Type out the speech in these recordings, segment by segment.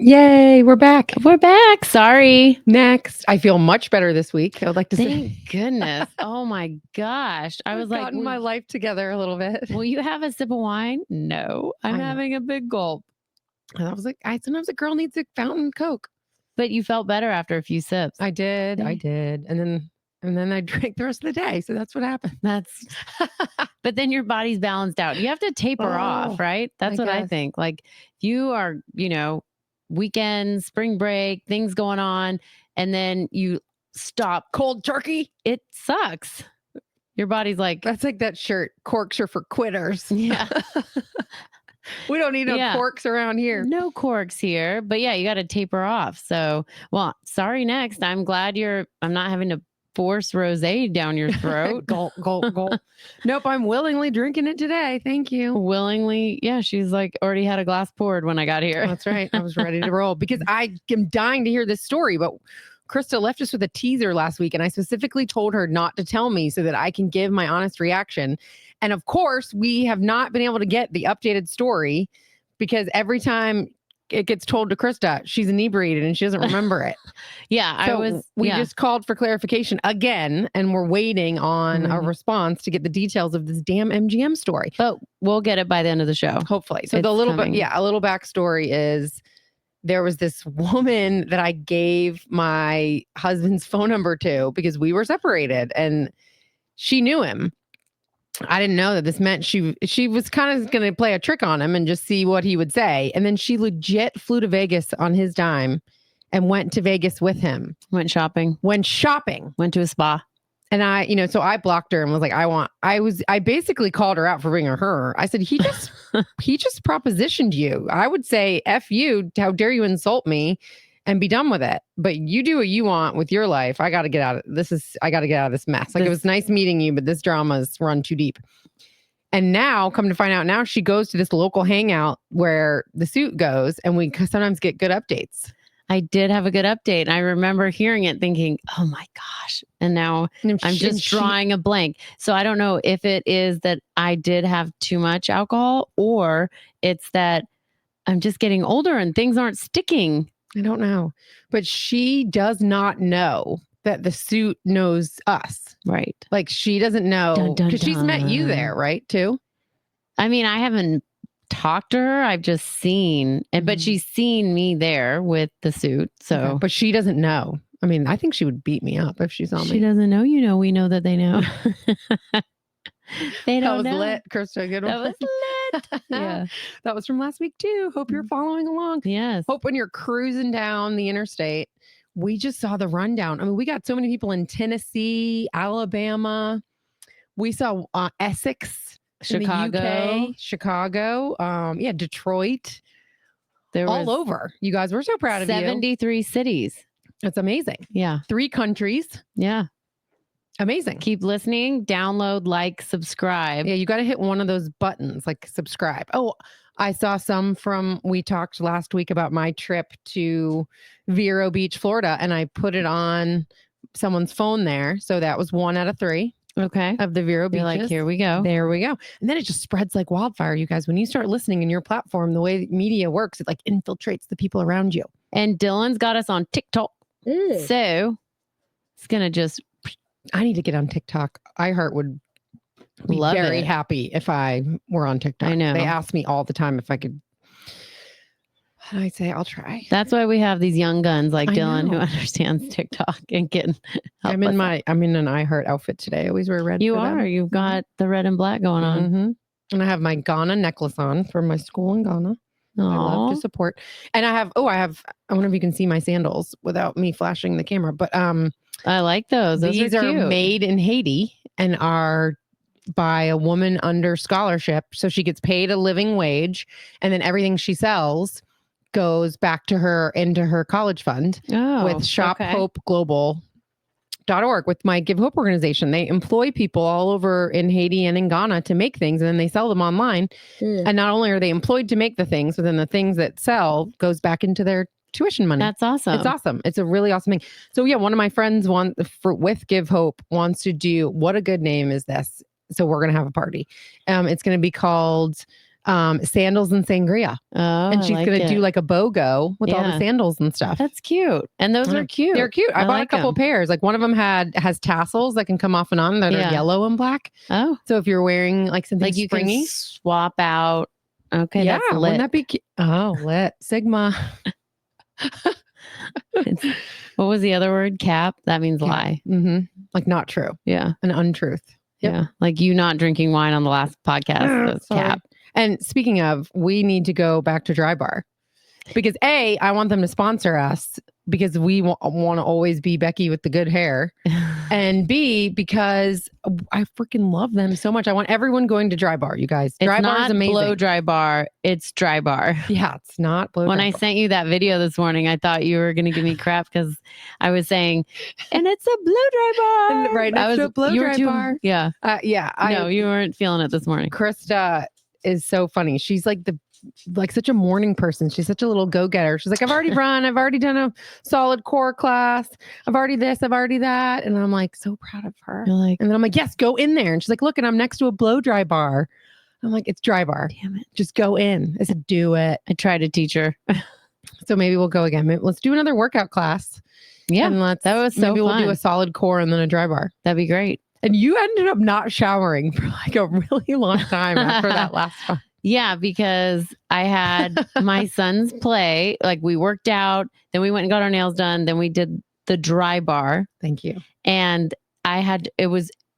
Yay, we're back. We're back. Sorry. Next. I feel much better this week. I would like to say. Thank goodness. Oh my gosh. I was I've like, gotten my life together a little bit. will you have a sip of wine? No, I'm I know. having a big gulp. And I was like, sometimes a girl needs a fountain Coke. But you felt better after a few sips. I did. And then I drank the rest of the day. So that's what happened. But then your body's balanced out. You have to taper off, right? That's what I think. Like you are, weekends, spring break, things going on, and then you stop cold turkey. It sucks. Your body's like, that's like that shirt. Corks are for quitters. Yeah. We don't need no corks around here. No corks here. But yeah, you got to taper off. So, well, sorry next. I'm glad I'm not having to force rosé down your throat. Gulp, gulp, gulp. Nope, I'm willingly drinking it today. Thank you. Willingly. Yeah, she's like already had a glass poured when I got here. That's right. I was ready to roll because I am dying to hear this story. But Krista left us with a teaser last week, and I specifically told her not to tell me so that I can give my honest reaction. And of course, we have not been able to get the updated story because every time it gets told to Krista, she's inebriated and she doesn't remember it. Yeah, we just called for clarification again, and we're waiting on a response to get the details of this damn MGM story. But we'll get it by the end of the show. Hopefully. So a little backstory is there was this woman that I gave my husband's phone number to because we were separated and she knew him. I didn't know that this meant she was kind of going to play a trick on him and just see what he would say. And then she legit flew to Vegas on his dime and went to Vegas with him. Went shopping. Went to a spa. And so I blocked her and was like, I basically called her out for being a her. I said, he just propositioned you. I would say, F you, how dare you insult me and be done with it. But you do what you want with your life. I got to get out of this mess. Like it was nice meeting you, but this drama's run too deep. And now come to find out now she goes to this local hangout where the suit goes and we sometimes get good updates. I did have a good update. I remember hearing it thinking, oh my gosh. And now I'm just drawing a blank. So I don't know if it is that I did have too much alcohol or it's that I'm just getting older and things aren't sticking. I don't know. But she does not know that the suit knows us. Right. Like she doesn't know because she's met you there, right? Too. I mean, I haven't talked to her. I've just seen, but she's seen me there with the suit. So, okay. But she doesn't know. I mean, I think she would beat me up if she saw me. She doesn't know. We know that they know. They don't know. That was lit, Krista. Good one. That was lit. Yeah. That was from last week too. Hope you're following along. Yes. Hope when you're cruising down the interstate, we just saw the rundown. I mean, we got so many people in Tennessee, Alabama. We saw Essex, Chicago, Detroit. There all over. You guys, we're so proud of you. 73 cities. That's amazing. Yeah. 3 countries. Yeah. Amazing. Keep listening, download, like, subscribe. Yeah, you got to hit one of those buttons, like subscribe. Oh, I saw some we talked last week about my trip to Vero Beach, Florida, and I put it on someone's phone there. So that was 1 out of 3. Okay. Of the Vero beaches. Like, here we go. There we go. And then it just spreads like wildfire, you guys. When you start listening in your platform, the way media works, it like infiltrates the people around you. And Dylan's got us on TikTok. So it's going to just... I need to get on TikTok. iHeart would be very happy if I were on TikTok. I know. They ask me all the time if I could. And I say, I'll try. That's why we have these young guns like Dylan who understands TikTok and can help I'm in an iHeart outfit today. I always wear red. You are. You've got the red and black going on. Mm-hmm. And I have my Ghana necklace on from my school in Ghana. I love to support. And I don't know if you can see my sandals without me flashing the camera, but I like those. These are made in Haiti and are by a woman under scholarship. So she gets paid a living wage and then everything she sells goes back to her into her college fund with shophopeglobal.org with my Give Hope organization. They employ people all over in Haiti and in Ghana to make things and then they sell them online. And not only are they employed to make the things, but then the things that sell goes back into their tuition money. That's awesome. It's awesome. It's a really awesome thing. So yeah, one of my friends with Give Hope wants to do, what a good name is this? So we're going to have a party. It's going to be called sandals and sangria. Oh, And she's I like going to do it. like a BOGO with all the Yeah. sandals and stuff. That's cute. And those are cute. They're cute. I bought like a couple 'em. pairs. Like one of them has tassels that can come off and on that are yellow and black. Oh, So if you're wearing like something like you springy, can swap out. Okay, yeah, that's lit. wouldn't that be cute? Oh, lit. Sigma. What was the other word? Cap? That means lie. Mm-hmm. Like not true. Yeah. An untruth. Yep. Yeah. Like you not drinking wine on the last podcast. That's cap. And speaking of, we need to go back to Dry Bar because A, I want them to sponsor us because we want to always be Becky with the good hair. And B, because I freaking love them so much. I want everyone going to Dry Bar, you guys. Dry Bar is amazing. Blow Dry Bar. It's Dry Bar. Yeah, it's not Blow When Dry I Bar. sent you that video this morning, I thought you were going to give me crap because I was saying, and it's a Blow Dry Bar. And right next to a Blow Dry Bar. Yeah. No, you weren't feeling it this morning. Krista is so funny. She's like such a morning person. She's such a little go-getter. She's like, I've already run. I've already done a solid core class. I've already this. I've already that. And I'm like, so proud of her. You're like, and then I'm like, yes, go in there. And she's like, look, and I'm next to a Blow Dry Bar. I'm like, it's Dry Bar. Damn it. Just go in. I said, do it. I tried to teach her. So maybe we'll go again. Let's do another workout class. Yeah. And that was so maybe fun. We'll do a solid core and then a Dry Bar. That'd be great. And you ended up not showering for like a really long time after that last one. Yeah, because I had my son's play. Like we worked out, then we went and got our nails done, then we did the Dry Bar. Thank you. And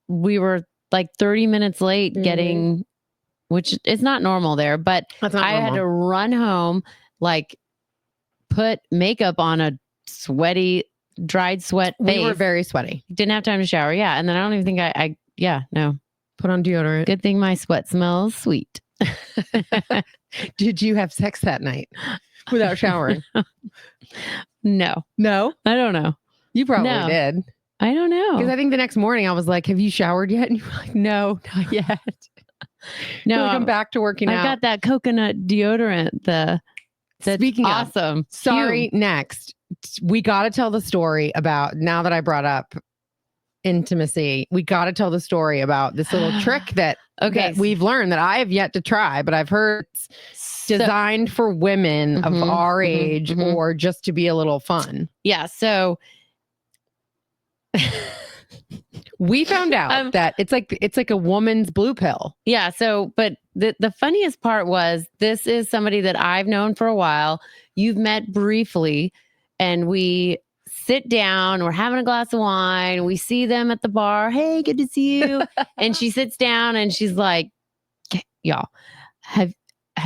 we were like 30 minutes late getting, which is not normal there, but I had to run home, like put makeup on a sweaty, dried sweat face. We were very sweaty. Didn't have time to shower. Yeah. And then I don't even think no. Put on deodorant. Good thing my sweat smells sweet. Did you have sex that night without showering? No. I don't know. You probably did. I don't know. Because I think the next morning I was like, have you showered yet? And you were like, no, not yet. No, like, I'm back to working out. I got that coconut deodorant. That's Speaking awesome. Of, sorry, next. We got to tell the story about, now that I brought up intimacy, we got to tell the story about this little trick that we've learned that I have yet to try, but I've heard it's designed for women of our age or just to be a little fun. Yeah. So we found out that it's like a woman's blue pill. Yeah. So, but the funniest part was, this is somebody that I've known for a while. You've met briefly, and we sit down, we're having a glass of wine. We see them at the bar. Hey, good to see you. And she sits down and she's like, y'all, have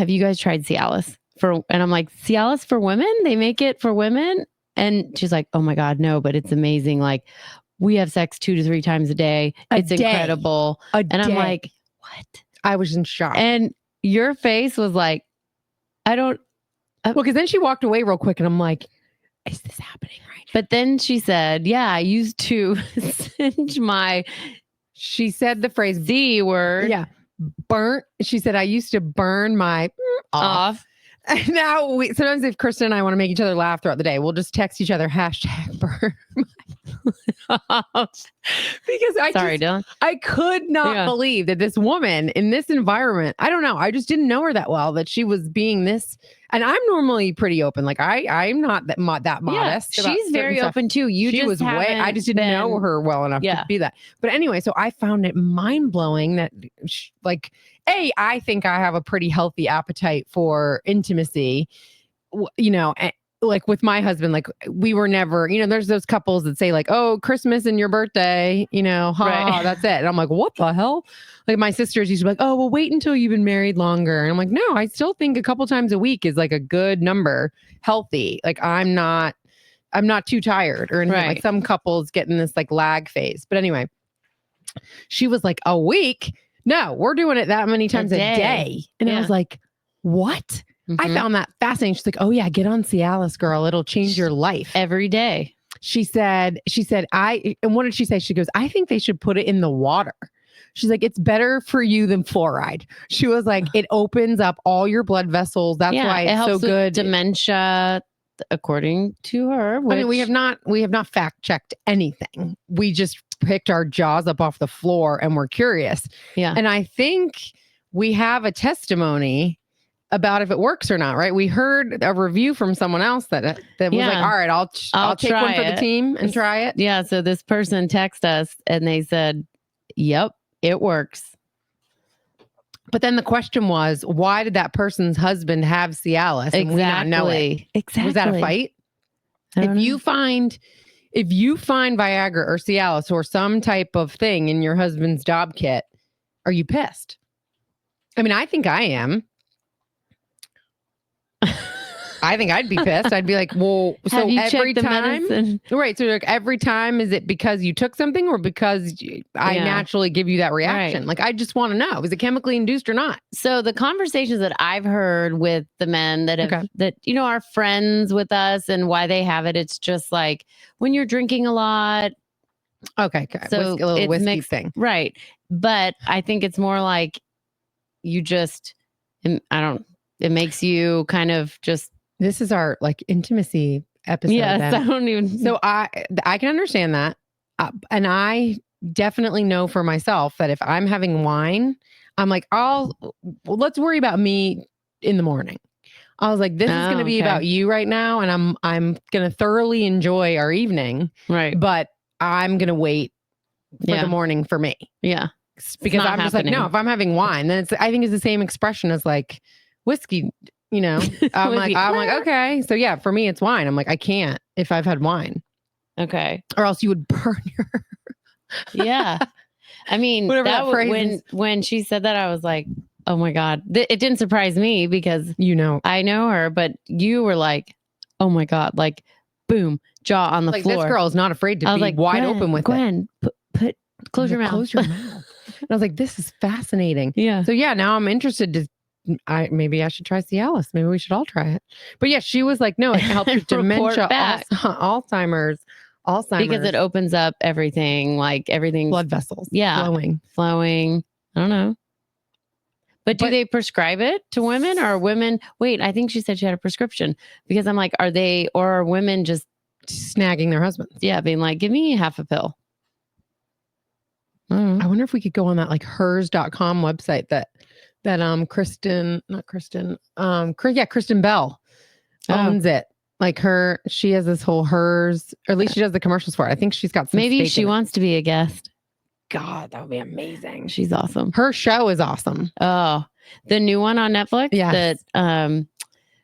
you guys tried Cialis? And I'm like, Cialis for women? They make it for women? And she's like, oh my God, no, but it's amazing. Like, we have sex 2 to 3 times a day. It's incredible. And I'm like, what? I was in shock. And your face was like, well, because then she walked away real quick and I'm like, is this happening right now? But then she said, yeah, I used to singe she said the phrase Z word. Yeah. Burnt. She said, I used to burn my off. And now sometimes if Krista and I want to make each other laugh throughout the day, we'll just text each other #burn. Because Dylan. I could not believe that this woman in this environment, I don't know, I just didn't know her that well, that she was being this. And I'm normally pretty open. Like I'm not that modest. She's very open too. I just didn't know her well enough to be that. But anyway, so I found it mind blowing that I think I have a pretty healthy appetite for intimacy, like with my husband, like we were never, there's those couples that say like, oh, Christmas and your birthday, that's it. And I'm like, what the hell? Like my sisters used to be like, oh, well, wait until you've been married longer. And I'm like, no, I still think a couple times a week is like a good number, healthy. Like I'm not too tired or anything. Right. Like some couples get in this like lag phase. But anyway, she was like, a week? No, we're doing it that many times a day. And I was like, what? I found that fascinating. She's like, oh yeah, get on Cialis, girl. It'll change your life. Every day. She said, and what did she say? She goes, I think they should put it in the water. She's like, it's better for you than fluoride. She was like, it opens up all your blood vessels. That's why it's so good. Dementia, according to her. I mean, we have not fact checked anything. We just picked our jaws up off the floor and we're curious. Yeah. And I think we have a testimony about if it works or not, right? We heard a review from someone else that was like, all right, I'll take one for the team and try it. Yeah. So this person texted us and they said, yep, it works. But then the question was, why did that person's husband have Cialis and we not know it? Exactly. Was that a fight? If you find Viagra or Cialis or some type of thing in your husband's job kit, are you pissed? I mean, I think I am. I think I'd be pissed. I'd be like, well, so every time, right? So like every time, is it because you took something or because I naturally give you that reaction? Right. Like, I just want to know, is it chemically induced or not? So the conversations that I've heard with the men that have that are friends with us and why they have it, it's just like when you're drinking a lot. Okay, so a little whiskey thing, right? But I think it's more like you just, it makes you kind of just. This is our like intimacy episode. Yes, then. I don't even. So I can understand that, and I definitely know for myself that if I'm having wine, I'm like, let's worry about me in the morning. I was like, this is going to be about you right now, and I'm going to thoroughly enjoy our evening, right? But I'm going to wait for the morning for me, because I'm just like, no, if I'm having wine, then I think it's the same expression as like whiskey. I'm like, okay. So yeah, for me, it's wine. I'm like, I can't if I've had wine. Okay. Or else you would burn your. Yeah. I mean, when she said that, I was like, oh my God. It didn't surprise me because I know her, but you were like, oh my God, like boom, jaw on the floor. This girl is not afraid to be like, wide open with Guenn, it. Close your mouth. Close your mouth. And I was like, this is fascinating. Yeah. So yeah, now I'm interested to. Maybe I should try Cialis. Maybe we should all try it. But yeah, she was like, no, it helps with dementia, Alzheimer's, because it opens up everything, like everything, blood vessels, flowing. I don't know. But do they prescribe it to women or women? Wait, I think she said she had a prescription because I'm like, are women just snagging their husbands? Yeah, being like, give me half a pill. I wonder if we could go on that like hers.com website that Kristen Bell owns it. Like she has this whole hers, or at least she does the commercials for it. I think she's got some. Maybe she wants to be a guest. God, that would be amazing. She's awesome. Her show is awesome. Oh, the new one on Netflix. Yes. That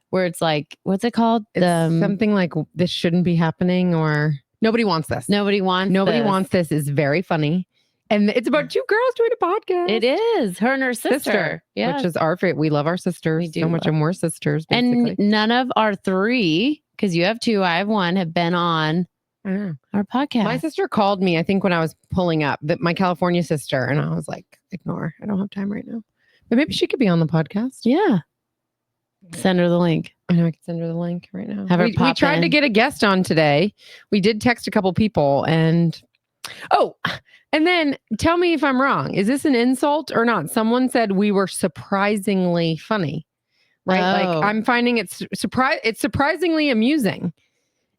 where it's like, what's it called? It's something like this shouldn't be happening, or nobody wants this. Nobody wants this is very funny. And it's about two girls doing a podcast. It is. Her and her sister. Yeah. Which is our favorite. We love our sisters so much, and we're sisters, basically. And none of our three, because you have two, I have one, have been on our podcast. My sister called me, I think, when I was pulling up, my California sister, and I was like, ignore. I don't have time right now. But maybe she could be on the podcast. Yeah. Send her the link. I know, I can send her the link right now. Have her pop we tried to get a guest on today. We did text a couple people, and and then tell me if I'm wrong. Is this an insult or not? Someone said we were surprisingly funny, right? Like I'm finding it's surprisingly amusing.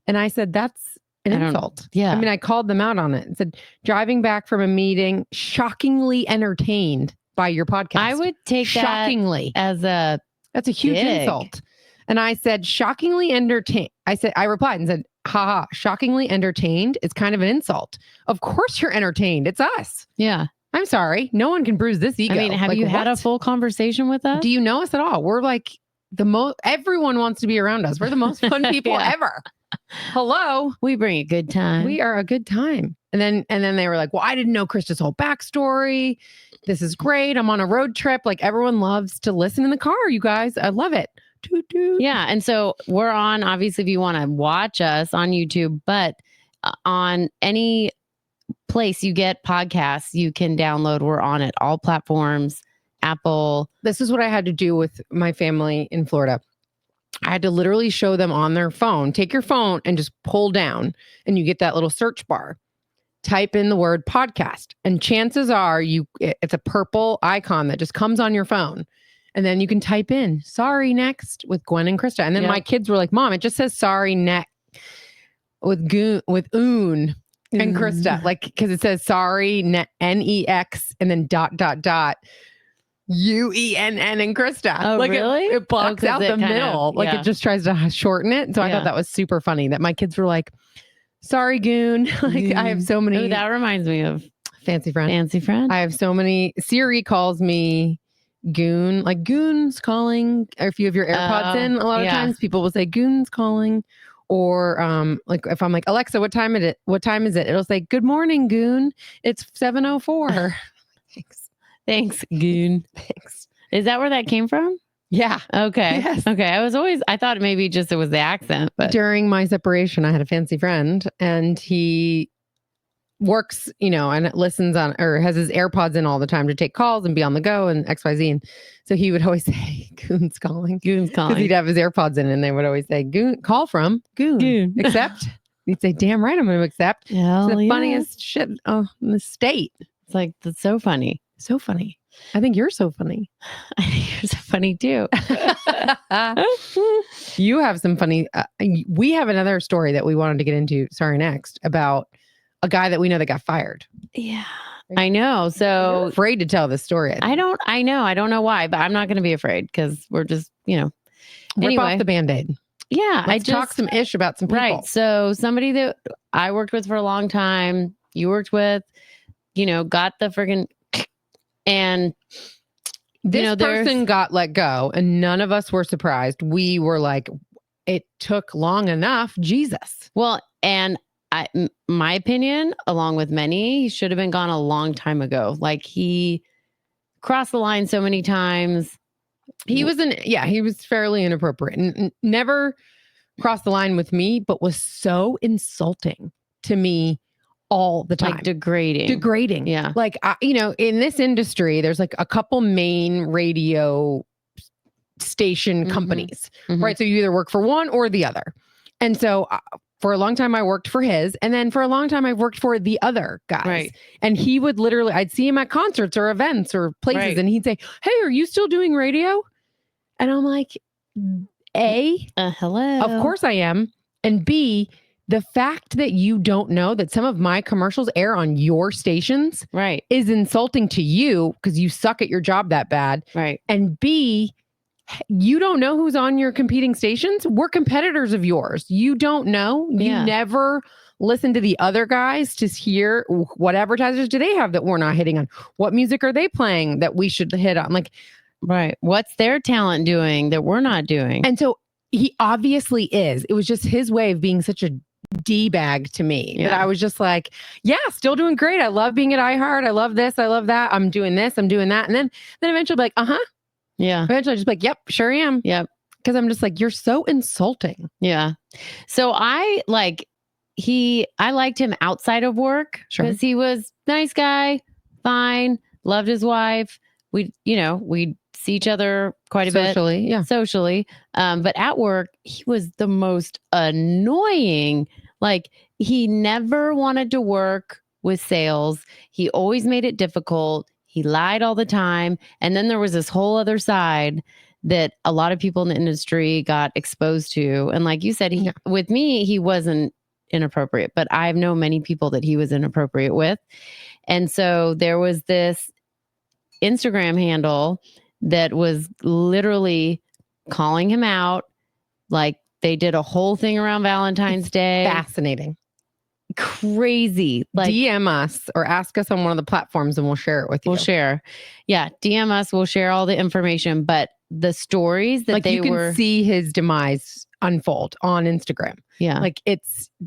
And I said, that's an insult. Yeah. I mean, I called them out on it and said, driving back from a meeting, shockingly entertained by your podcast. I would take shockingly as that's a huge insult. And I said, shockingly entertained. I replied and said, haha, shockingly entertained. It's kind of an insult. Of course you're entertained. It's us. Yeah. I'm sorry. No one can bruise this ego. I mean, have you had a full conversation with us? Do you know us at all? We're like everyone wants to be around us. We're the most fun people ever. Hello. We bring a good time. We are a good time. And then they were like, well, I didn't know Krista's whole backstory. This is great. I'm on a road trip. Like everyone loves to listen in the car, you guys. I love it. Yeah. And so we're on, obviously, if you want to watch us on YouTube, but on any place you get podcasts, you can download. We're on it. All platforms, Apple. This is what I had to do with my family in Florida. I had to literally show them on their phone. Take your phone and just pull down and you get that little search bar. Type in the word podcast. And chances are it's a purple icon that just comes on your phone. And then you can type in sorry next with Guenn and Krista. And then my kids were like, Mom, it just says sorry next with Oon and Krista. Like, because it says sorry, NEX, and then ... Guenn and Krista. Oh, like really? It blocks out the middle. Like it just tries to shorten it. So I thought that was super funny that my kids were like, sorry, Goon. I have so many. Oh, that reminds me of Fancy Friend. Fancy Friend. I have so many. Siri calls me Goon, like Goon's calling. Or if you have your AirPods in, a lot of times people will say Goon's calling. Or like if I'm like, Alexa, what time is it? What time is it? It'll say, good morning, Goon. It's 7:04. Thanks, Goon. Thanks. Is that where that came from? Yeah. Okay. Yes. Okay. I thought maybe just it was the accent, but during my separation, I had a fancy friend and he works, and listens on or has his AirPods in all the time to take calls and be on the go and XYZ. And so he would always say, Goon's calling. Goon's calling. Because he'd have his AirPods in and they would always say, Goon, call from Goon. Accept. He'd say, damn right, I'm going to accept. Hell, it's the funniest shit in the state. It's like, that's so funny. So funny. I think you're so funny. I think you're so funny too. You have some funny. We have another story that we wanted to get into. Sorry, next about a guy that we know that got fired. Yeah, I know. So you're afraid to tell this story. I know. I don't know why, but I'm not going to be afraid because we're just, rip off the Band-Aid. Yeah, I talk some ish about some people. Right. So somebody that I worked with for a long time, you worked with, got the friggin' and this person got let go and none of us were surprised. We were like, it took long enough. Jesus. Well, and my opinion, along with many, he should have been gone a long time ago. Like he crossed the line so many times. He was fairly inappropriate and never crossed the line with me, but was so insulting to me all the time. Like degrading. Yeah. Like, in this industry, there's like a couple main radio station companies, right? So you either work for one or the other. And so for a long time, I worked for his. And then for a long time, I worked for the other guys. Right. And he would literally, I'd see him at concerts or events or places. Right. And he'd say, hey, are you still doing radio? And I'm like, A, hello. Of course I am. And B, the fact that you don't know that some of my commercials air on your stations is insulting to you because you suck at your job that bad. Right. And B, you don't know who's on your competing stations. We're competitors of yours. You don't know. You never listen to the other guys to hear what advertisers do they have that we're not hitting on? What music are they playing that we should hit on? Like, right. What's their talent doing that we're not doing? And so he obviously is. It was just his way of being such a D-bag to me that I was just like, yeah, still doing great. I love being at iHeart. I love this. I love that. I'm doing this. I'm doing that. And then eventually like, yeah. Eventually just like, yep, sure am. Yep. Because I'm just like, you're so insulting. Yeah. So I liked him outside of work because he was nice guy, fine, loved his wife. We'd see each other quite a bit. Socially. But at work, he was the most annoying. Like he never wanted to work with sales. He always made it difficult. He lied all the time. And then there was this whole other side that a lot of people in the industry got exposed to. And like you said, with me, he wasn't inappropriate, but I've known many people that he was inappropriate with. And so there was this Instagram handle that was literally calling him out. Like they did a whole thing around Valentine's Day. Fascinating. Crazy. Like, DM us or ask us on one of the platforms and we'll share it with you. We'll share. Yeah. DM us. We'll share all the information. But the stories that you can see his demise unfold on Instagram. Yeah. Like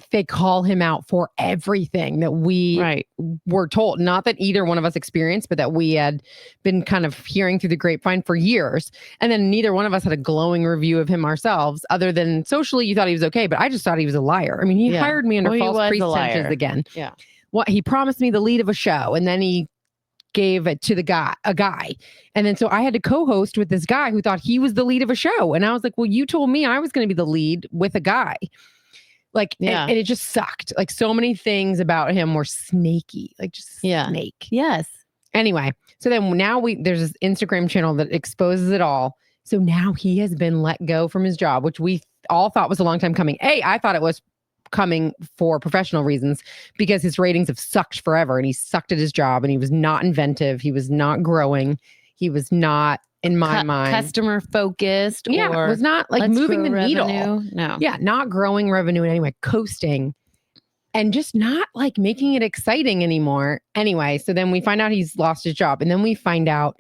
they call him out for everything that we were told. Not that either one of us experienced, but that we had been kind of hearing through the grapevine for years. And then neither one of us had a glowing review of him ourselves, other than socially you thought he was okay, but I just thought he was a liar. I mean, he hired me under false pretenses again. Yeah. What he promised me the lead of a show and then he gave it to a guy. And then so I had to co-host with this guy who thought he was the lead of a show. And I was like, well, you told me I was going to be the lead with a guy. Like, and it just sucked. Like so many things about him were snaky, like just snake. Yes. Anyway, so then now there's this Instagram channel that exposes it all. So now he has been let go from his job, which we all thought was a long time coming. I thought it was coming for professional reasons because his ratings have sucked forever and he sucked at his job and he was not inventive. He was not growing. He was not, in my mind, customer focused. Yeah, or was not like moving the needle. No. Yeah, not growing revenue in any way, coasting, and just not like making it exciting anymore. Anyway, so then we find out he's lost his job, and then we find out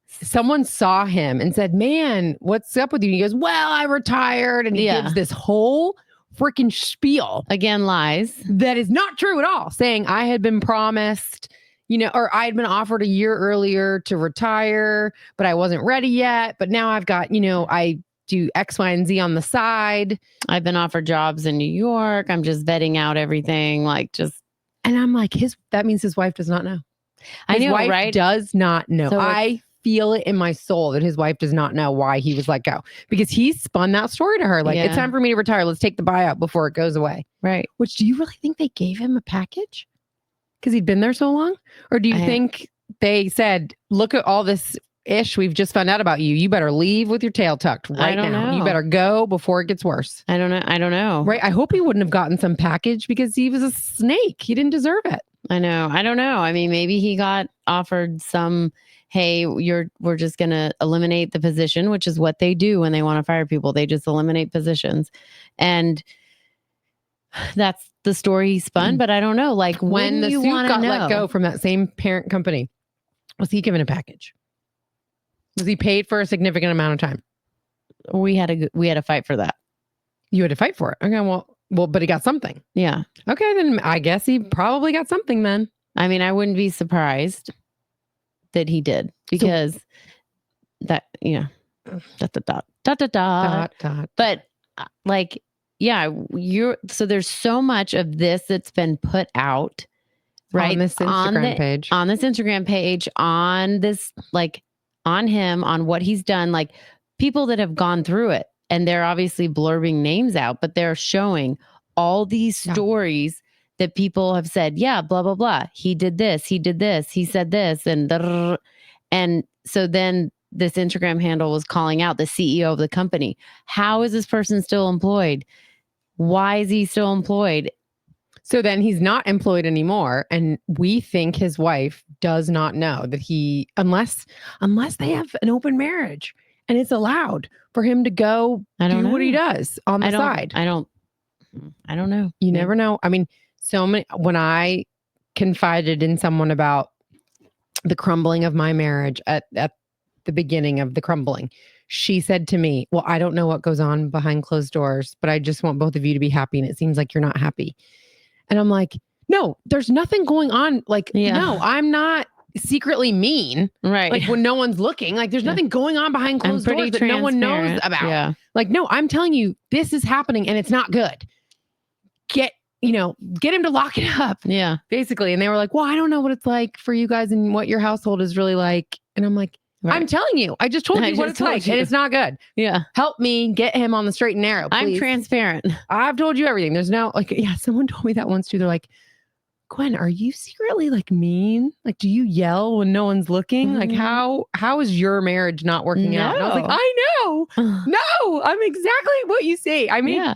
someone saw him and said, "Man, what's up with you?" And he goes, "Well, I retired," and he gives this whole freaking spiel. Again, lies. That is not true at all. Saying I had been promised, or I had been offered a year earlier to retire, but I wasn't ready yet. But now I've got, I do X, Y, and Z on the side. I've been offered jobs in New York. I'm just vetting out everything. And I'm like, that means his wife does not know. His wife right? Does not know. So I feel it in my soul that his wife does not know why he was let go, because he spun that story to her. Like, it's time for me to retire. Let's take the buyout before it goes away. Right. Which, do you really think they gave him a package because he'd been there so long? Or do you think they said, look at all this ish we've just found out about you. You better leave with your tail tucked right now. You better go before it gets worse. I don't know. Right. I hope he wouldn't have gotten some package because he was a snake. He didn't deserve it. I know. I don't know. I mean, maybe he got offered some, hey, we're just going to eliminate the position, which is what they do when they want to fire people. They just eliminate positions. And that's the story he spun. But I don't know. Like, when the suit got let go from that same parent company, was he given a package? Was he paid for a significant amount of time? We had a fight for that. You had to fight for it. Okay, well, but he got something. Yeah. Okay, then I guess he probably got something then. I mean, I wouldn't be surprised that he did, because But like, yeah, so there's so much of this that's been put out, right? On this Instagram page. On this Instagram page, on this, like, on him, on what he's done, like, people that have gone through it, and they're obviously blurbing names out, but they're showing all these stories that people have said, yeah, blah, blah, blah. He did this, he said this, and so then this Instagram handle was calling out the CEO of the company. How is this person still employed? Why is he still employed? So then he's not employed anymore. And we think his wife does not know that unless they have an open marriage and it's allowed for him to go do what he does on the side. I don't know. You never know. I mean, when I confided in someone about the crumbling of my marriage at the beginning of the crumbling, she said to me, well, I don't know what goes on behind closed doors, but I just want both of you to be happy. And it seems like you're not happy. And I'm like, no, there's nothing going on. Like, no, I'm not secretly mean. Right. Like, when no one's looking, like, there's nothing going on behind closed doors that no one knows about. Yeah. Like, no, I'm telling you, this is happening and it's not good. Get him to lock it up. Yeah. Basically. And they were like, well, I don't know what it's like for you guys and what your household is really like. And I'm like, I'm telling you, I just told you what it's like, and it's not good. Yeah. Help me get him on the straight and narrow, please. I'm transparent. I've told you everything. There's no, like, someone told me that once too. They're like, Gwen, are you secretly, like, mean? Like, do you yell when no one's looking? Like, how is your marriage not working out? And I was like, I know. No, I'm exactly what you say. I mean,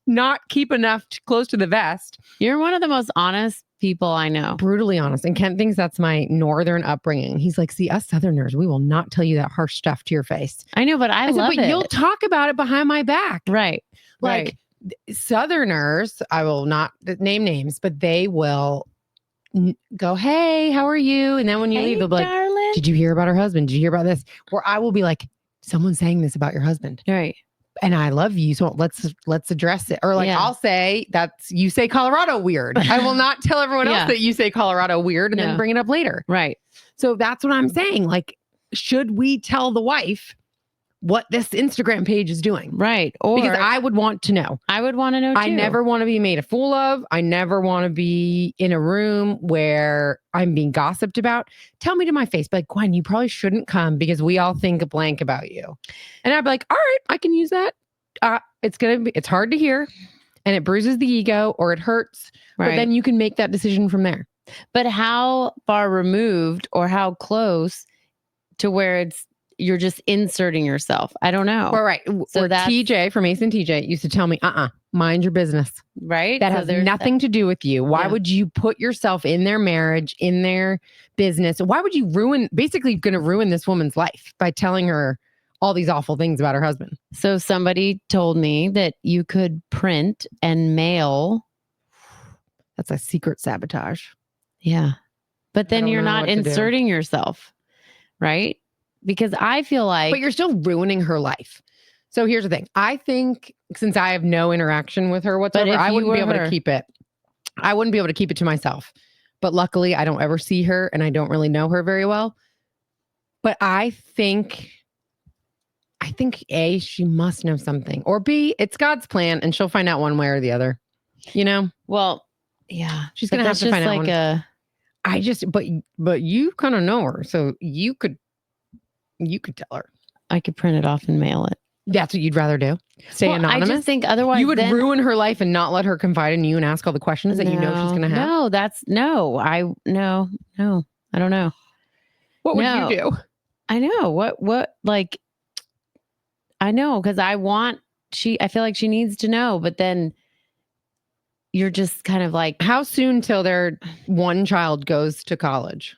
not keep enough close to the vest. You're one of the most honest people I know. Brutally honest. And Kent thinks that's my northern upbringing. He's like, see, us Southerners, we will not tell you that harsh stuff to your face. I know, but I love it. But you'll talk about it behind my back. Right. Like, Southerners, I will not name names, but they will go, hey, how are you? And then when you leave, they'll be like, darling, did you hear about her husband? Did you hear about this? Or I will be like, someone's saying this about your husband. Right. And I love you, so let's address it. Or like, I'll say you say Colorado weird. I will not tell everyone else that you say Colorado weird and then bring it up later. Right. So that's what I'm saying. Like, should we tell the wife what this Instagram page is doing? Right. Or because I would want to know. I would want to know too. I never want to be made a fool of. I never want to be in a room where I'm being gossiped about. Tell me to my face, like, Gwen, you probably shouldn't come because we all think a blank about you. And I'd be like, all right, I can use that. It's hard to hear and it bruises the ego or it hurts. Right. But then you can make that decision from there. But how far removed or how close to where you're just inserting yourself. I don't know. Well, right. So or TJ from Ace and TJ used to tell me, mind your business. Right. That has nothing to do with you. Why would you put yourself in their marriage, in their business? Why would you basically going to ruin this woman's life by telling her all these awful things about her husband? So somebody told me that you could print and mail. That's a secret sabotage. Yeah. But then you're not inserting yourself, right? Because I feel like... But you're still ruining her life. So here's the thing. I think since I have no interaction with her whatsoever, I wouldn't be able to keep it. I wouldn't be able to keep it to myself. But luckily, I don't ever see her and I don't really know her very well. But I think A, she must know something. Or B, it's God's plan and she'll find out one way or the other. You know? Well, yeah. She's going to have to find out. But you kind of know her. So you could tell her. I could print it off and mail it. That's what you'd rather do? Stay anonymous? I just think otherwise you would ruin her life and not let her confide in you and ask all the questions that you know she's going to have. No, I don't know. What would you do? I know I know because I feel like she needs to know, but then you're just kind of like, how soon till their one child goes to college?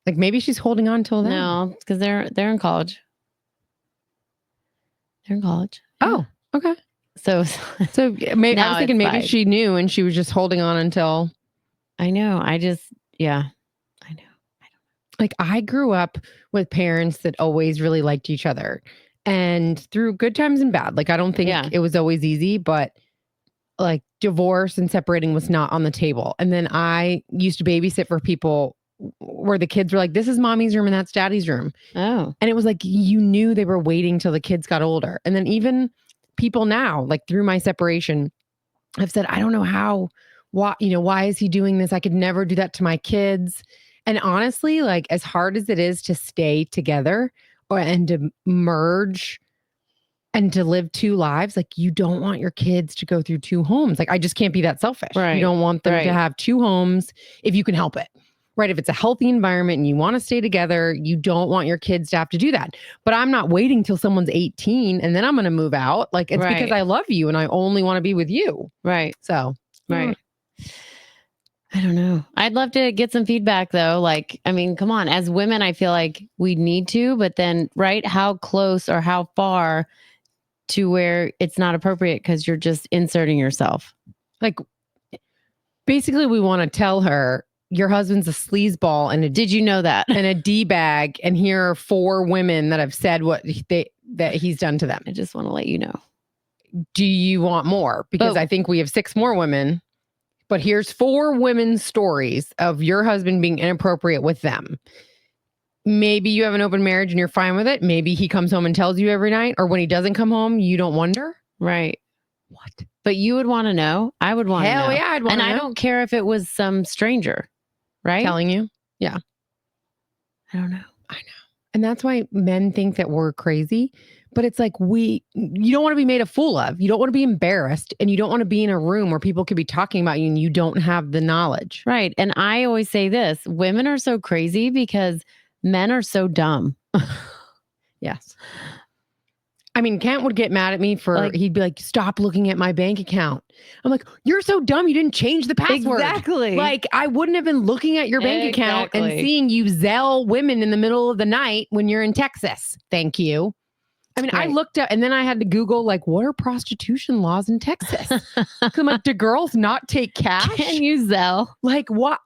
Like maybe she's holding on till then. No, because they're in college. They're in college. Oh, okay. So maybe I was thinking maybe she knew and she was just holding on until. I know. I know. Like I grew up with parents that always really liked each other, and through good times and bad. Like I don't think it was always easy, but like divorce and separating was not on the table. And then I used to babysit for people where the kids were like, this is mommy's room and that's daddy's room. Oh. And it was like, you knew they were waiting till the kids got older. And then even people now, like through my separation, have said, I don't know why is he doing this? I could never do that to my kids. And honestly, like as hard as it is to stay together and to merge and to live two lives, like you don't want your kids to go through two homes. Like I just can't be that selfish. Right. You don't want them to have two homes if you can help it. Right. If it's a healthy environment and you want to stay together, you don't want your kids to have to do that. But I'm not waiting till someone's 18 and then I'm going to move out. Like it's because I love you and I only want to be with you. Right. So, right. I don't know. I'd love to get some feedback though. Like, I mean, come on, as women, I feel like we need to, but then, right. How close or how far to where it's not appropriate because you're just inserting yourself. Like basically we want to tell her, your husband's a sleazeball and did you know that? And a D-bag. And here are 4 women that have said what that he's done to them. I just want to let you know. Do you want more? Because I think we have 6 more women, but here's 4 women's stories of your husband being inappropriate with them. Maybe you have an open marriage and you're fine with it. Maybe he comes home and tells you every night, or when he doesn't come home, you don't wonder. Right. What? But you would want to know. I would want to know. Hell yeah, I'd want to know. And I don't care if it was some stranger. Right? Telling you. Yeah. I don't know. I know. And that's why men think that we're crazy. But it's like you don't want to be made a fool of. You don't want to be embarrassed. And you don't want to be in a room where people could be talking about you and you don't have the knowledge. Right. And I always say this, women are so crazy because men are so dumb. Yes. I mean, Kent would get mad at me he'd be like, stop looking at my bank account. I'm like, you're so dumb. You didn't change the password. Exactly. Like I wouldn't have been looking at your bank account and seeing you Zelle women in the middle of the night when you're in Texas. Thank you. I mean, I looked up and then I had to Google like, what are prostitution laws in Texas? I'm like, do girls not take cash? Can you Zelle? Like what?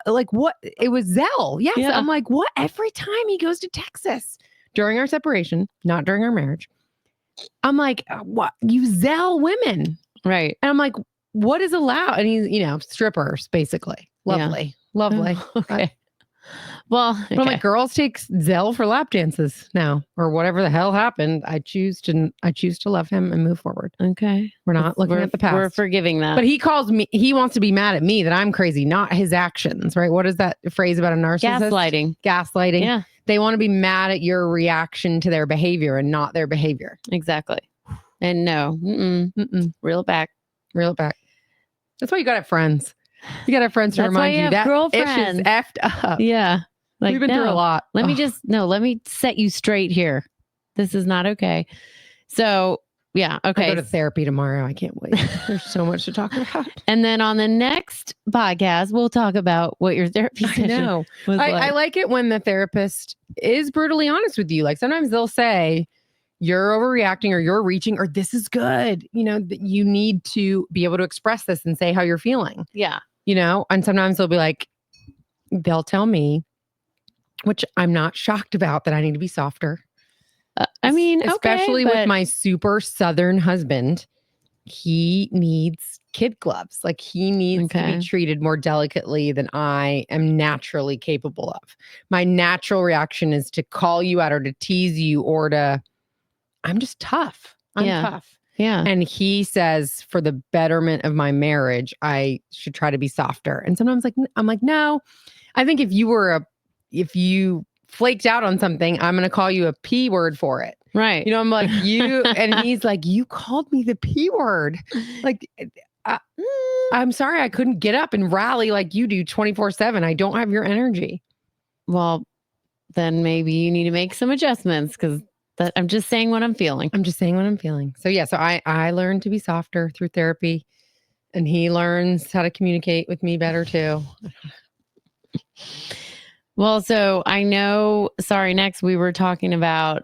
It was Zelle. Yes. Yeah. I'm like, what? Every time he goes to Texas during our separation, not during our marriage. I'm like, what? You Zelle women. Right. And I'm like, what is allowed? And he's, strippers, basically. Lovely. Yeah. Lovely. Oh, okay. Well, but I'm like, girls take Zelle for lap dances now, or whatever the hell happened. I choose to love him and move forward. Okay. We're not looking at the past. We're forgiving that. But he wants to be mad at me that I'm crazy, not his actions, right? What is that phrase about a narcissist? Gaslighting. Yeah. They want to be mad at your reaction to their behavior and not their behavior. Exactly. And no, reel it back. Reel it back. That's why you got to have friends. You got to have friends to remind you that girlfriends. ish is effed up. Yeah. We've been through a lot. Let me set you straight here. This is not okay. So, yeah. Okay. I go to therapy tomorrow. I can't wait. There's so much to talk about. And then on the next podcast, we'll talk about what your therapy session was like. I like it when the therapist is brutally honest with you. Like sometimes they'll say, you're overreacting or you're reaching or this is good. You know, that you need to be able to express this and say how you're feeling. Yeah. You know, and sometimes they'll be like, they'll tell me, which I'm not shocked about, that I need to be softer. Especially with my super Southern husband, he needs kid gloves. Like he needs to be treated more delicately than I am naturally capable of. My natural reaction is to call you out or to tease you or I'm just tough. I'm tough. Yeah. And he says, for the betterment of my marriage, I should try to be softer. And sometimes I'm like, no, I think if you flaked out on something, I'm going to call you a P word for it. Right. You know, I'm like, you, and he's like, you called me the P word. Like, I'm sorry I couldn't get up and rally like you do 24/7. I don't have your energy. Well, then maybe you need to make some adjustments because I'm just saying what I'm feeling. So yeah, so I learned to be softer through therapy and he learns how to communicate with me better too. Well, so I know, next we were talking about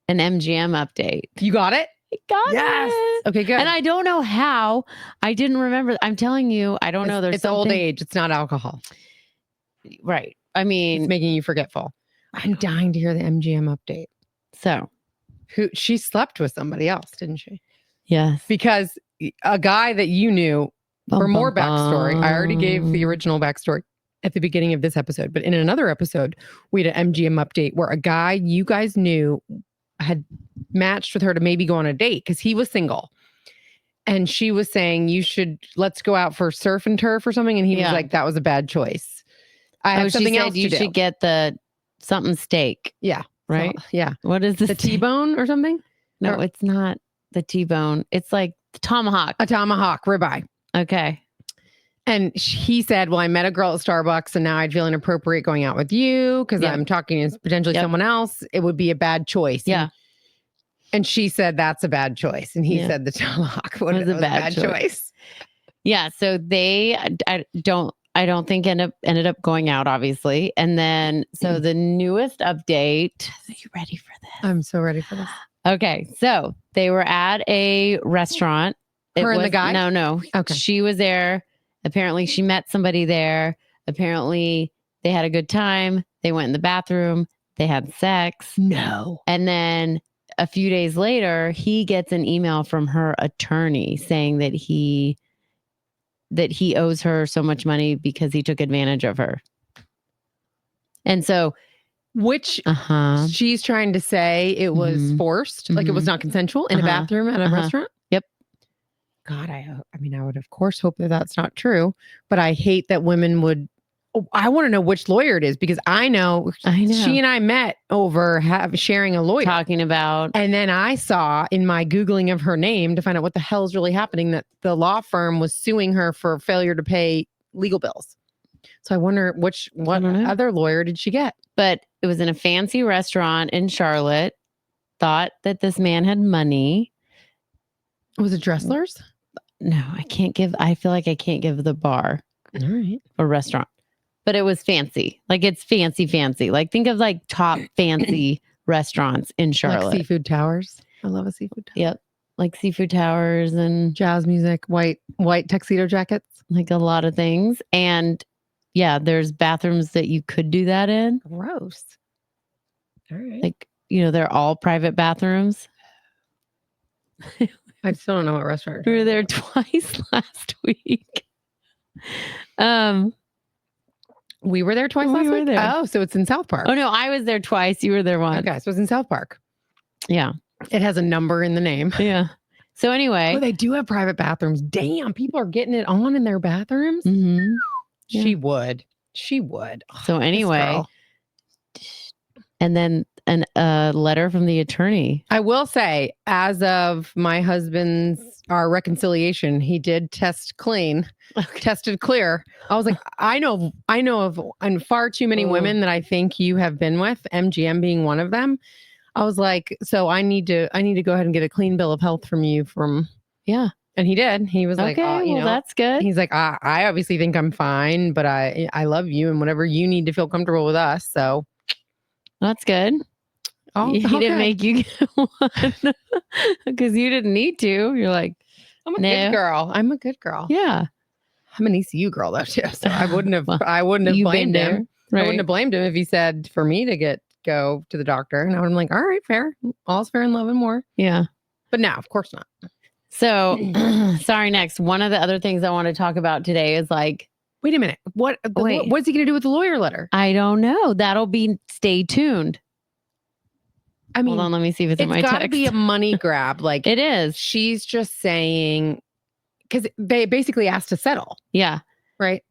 an MGM update. You got it? I got it. Okay, good. And I don't know how. I didn't remember. I'm telling you, I don't know. There's it's old age. It's not alcohol. Right. I mean, it's making you forgetful. I'm dying to hear the MGM update. So, she slept with somebody else, didn't she? Yes. Because a guy that you knew, for more backstory, I already gave the original backstory at the beginning of this episode, but in another episode, we had an MGM update where a guy you guys knew had matched with her to maybe go on a date because he was single. And she was saying, let's go out for surf and turf or something. And he was like, that was a bad choice. I have something else to do. You should get the something steak. Yeah. Right? So, yeah. What is this? The T-bone or something? No, it's not the T-bone. It's like the tomahawk. A tomahawk ribeye. Okay. And he said, well, I met a girl at Starbucks and now I'd feel inappropriate going out with you because I'm talking to potentially someone else. It would be a bad choice. Yeah. And she said, that's a bad choice. And he said the tomahawk was a bad choice. Yeah. So I don't think ended up going out, obviously. And then, so the newest update, are you ready for this? I'm so ready for this. Okay. So they were at a restaurant. And the guy? No. Okay. She was there. Apparently she met somebody there. Apparently they had a good time. They went in the bathroom. They had sex. No. And then a few days later, he gets an email from her attorney saying that he owes her so much money because he took advantage of her. And so, which she's trying to say it was forced, like it was not consensual in a bathroom at a restaurant. Yep. God, I would of course hope that that's not true, but I hate that women would. I want to know which lawyer it is because I know she and I met over sharing a lawyer talking about, and then I saw in my Googling of her name to find out what the hell is really happening that the law firm was suing her for failure to pay legal bills. So I wonder what other lawyer did she get? But it was in a fancy restaurant in Charlotte. Thought that this man had money. Was it Dressler's? No, I feel like I can't give the bar. All right. Or restaurant. But it was fancy. Like it's fancy. Like think of like top fancy restaurants in Charlotte. Like Seafood Towers. I love a Seafood Tower. Yep. Like Seafood Towers and jazz music, white tuxedo jackets. Like a lot of things. And yeah, there's bathrooms that you could do that in. Gross. All right. Like, they're all private bathrooms. I still don't know what restaurant. We were there twice last week. We were there twice last week? There. Oh, so it's in South Park. Oh, no, I was there twice. You were there once. Okay, so it's in South Park. Yeah. It has a number in the name. Yeah. So anyway. Oh, they do have private bathrooms. Damn, people are getting it on in their bathrooms. Mm-hmm. Yeah. She would. So anyway. And then a letter from the attorney. I will say, as of my our reconciliation, he did test clean, tested clear. I was like, I know of far too many women that I think you have been with, MGM being one of them. I was like, so I need to go ahead and get a clean bill of health from you Yeah. And he did. He was like, okay, well, that's good. He's like, I obviously think I'm fine, but I love you and whatever you need to feel comfortable with us. So that's good. He didn't make you get one because you didn't need to. You're like, I'm a good girl. I'm a good girl. Yeah. I'm an ECU girl though too. So I wouldn't have blamed him. Right. I wouldn't have blamed him if he said for me to go to the doctor. And I would have been like, all right, fair. All's fair in love and more. Yeah. But no, of course not. So sorry, next. One of the other things I want to talk about today is like, wait a minute. What's he going to do with the lawyer letter? I don't know. That'll be stay tuned. I mean, hold on, let me see if it's in my text. It's got to be a money grab. Like it is. She's just saying, because they basically asked to settle. Yeah. Right.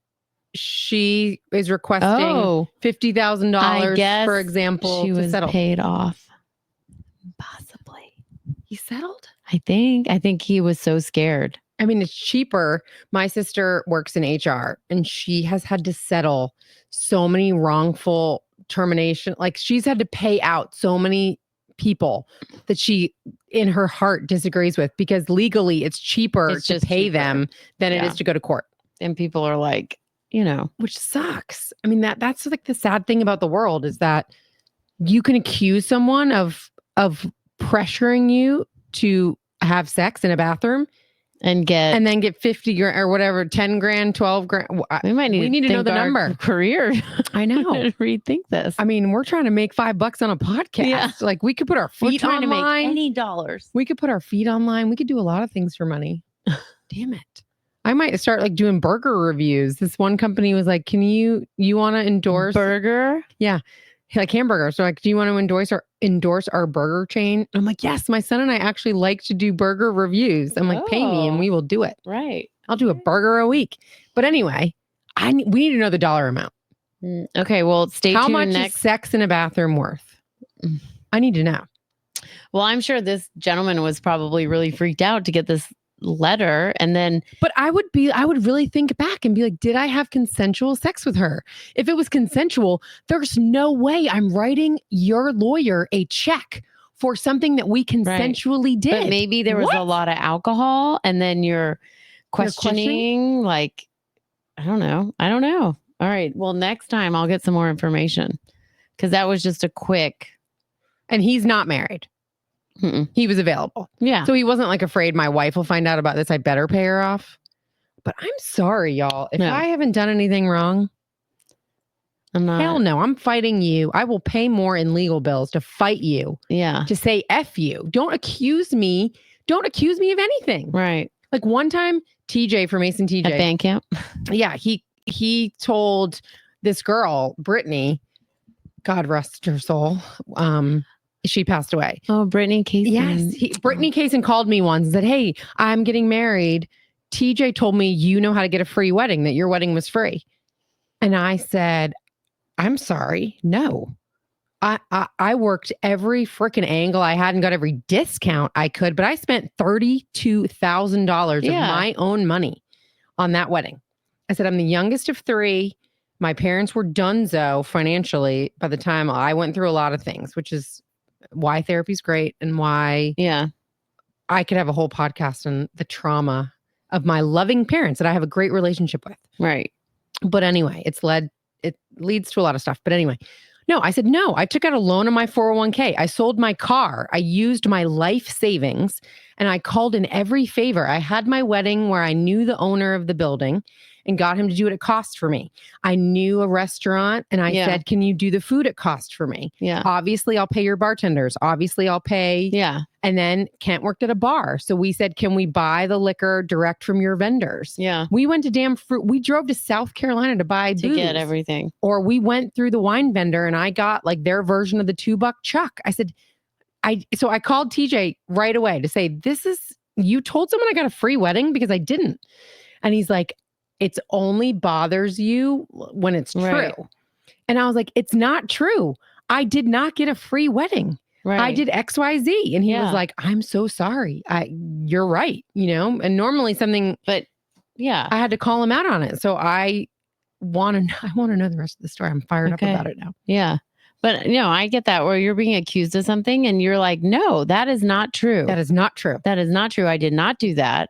She is requesting $50,000, for example, she was settle. Paid off. Possibly. He settled? I think he was so scared. I mean, it's cheaper. My sister works in HR and she has had to settle so many wrongful termination. Like she's had to pay out so many people that she in her heart disagrees with because legally it's cheaper to pay them than it is to go to court. And people are like, which sucks. I mean, that's like the sad thing about the world is that you can accuse someone of pressuring you to have sex in a bathroom and then get 50 grand or whatever, 10 grand, 12 grand. We need to know the number. Career. I know. Rethink this. I mean, we're trying to make $5 on a podcast. Yeah. Like we could put our feet online. To make any dollars. We could put our feet online. We could do a lot of things for money. Damn it. I might start like doing burger reviews. This one company was like, you want to endorse burger? Yeah. Like hamburgers. So like, do you want to endorse our burger chain? I'm like, yes, my son and I actually like to do burger reviews. I'm like, pay me and we will do it. Right. I'll do a burger a week. But anyway, we need to know the dollar amount. Okay. Well, stay tuned. How much is sex in a bathroom worth? I need to know. Well, I'm sure this gentleman was probably really freaked out to get this letter and then but I would really think back and be like, did I have consensual sex with her? If it was consensual, there's no way I'm writing your lawyer a check for something that we consensually did. But maybe there was a lot of alcohol and then you're questioning like I don't know. All right, well, next time I'll get some more information because that was just a quick. And he's not married. He was available. Yeah. So he wasn't like afraid my wife will find out about this. I better pay her off. But I'm sorry, y'all. If I haven't done anything wrong, I'm not. Hell no. I'm fighting you. I will pay more in legal bills to fight you. Yeah. To say F you. Don't accuse me. Don't accuse me of anything. Right. Like one time, TJ from Mason TJ. At band camp. Yeah. He told this girl, Brittany, God rest her soul. She passed away. Oh, Brittany Kaysen. Yes. Brittany Kaysen called me once and said, hey, I'm getting married. TJ told me you know how to get a free wedding, that your wedding was free. And I said, I'm sorry. No. I worked every freaking angle I had and got every discount I could, but I spent $32,000 of my own money on that wedding. I said, I'm the youngest of three. My parents were donezo financially by the time I went through a lot of things, which is why therapy is great and why I could have a whole podcast on the trauma of my loving parents that I have a great relationship with. Right. But anyway, it leads to a lot of stuff. But anyway, no, I said, no, I took out a loan on my 401k. I sold my car. I used my life savings and I called in every favor. I had my wedding where I knew the owner of the building and got him to do what it cost for me. I knew a restaurant and I said, can you do the food at cost for me? Yeah. Obviously, I'll pay your bartenders. Obviously, I'll pay. Yeah. And then Kent worked at a bar. So we said, can we buy the liquor direct from your vendors? Yeah. We went to we drove to South Carolina to buy booze. To get everything. Or we went through the wine vendor and I got like their version of the $2 chuck. I said, so I called TJ right away to say, you told someone I got a free wedding because I didn't. And he's like, it only bothers you when it's true. Right. And I was like, it's not true. I did not get a free wedding. Right. I did XYZ. And he was like, I'm so sorry. You're right. And normally but yeah, I had to call him out on it. So I want to know the rest of the story. I'm fired up about it now. Yeah. But I get that where you're being accused of something and you're like, no, that is not true. That is not true. That is not true. I did not do that.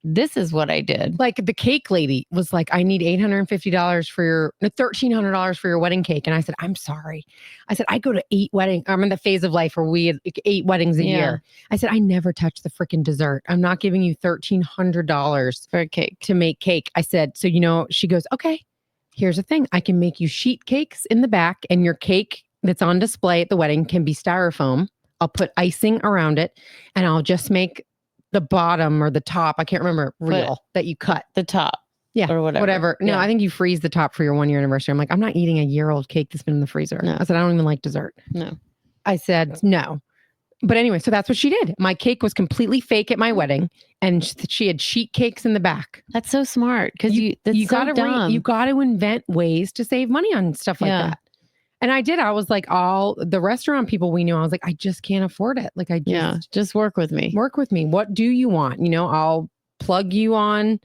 This is what I did. Like the cake lady was like, I need $850 for your $1,300 for your wedding cake. And I said, I'm sorry. I said, I go to 8 weddings. I'm in the phase of life where we had 8 weddings a year. I said, I never touch the freaking dessert. I'm not giving you $1,300 for a cake to make cake. I said, so, she goes, okay, here's the thing. I can make you sheet cakes in the back and your cake that's on display at the wedding can be styrofoam. I'll put icing around it and I'll just make the bottom or the top, I can't remember, that you cut. The top. Yeah. Or whatever. No, I think you freeze the top for your 1-year anniversary. I'm like, I'm not eating a year-old cake that's been in the freezer. No. I said, I don't even like dessert. No. I said, no. But anyway, so that's what she did. My cake was completely fake at my wedding and she had sheet cakes in the back. That's so smart because you gotta dumb. You got to invent ways to save money on stuff like that. And I did. I was like, all the restaurant people we knew, I was like, I just can't afford it. Like, just work with me. Work with me. What do you want? I'll plug you on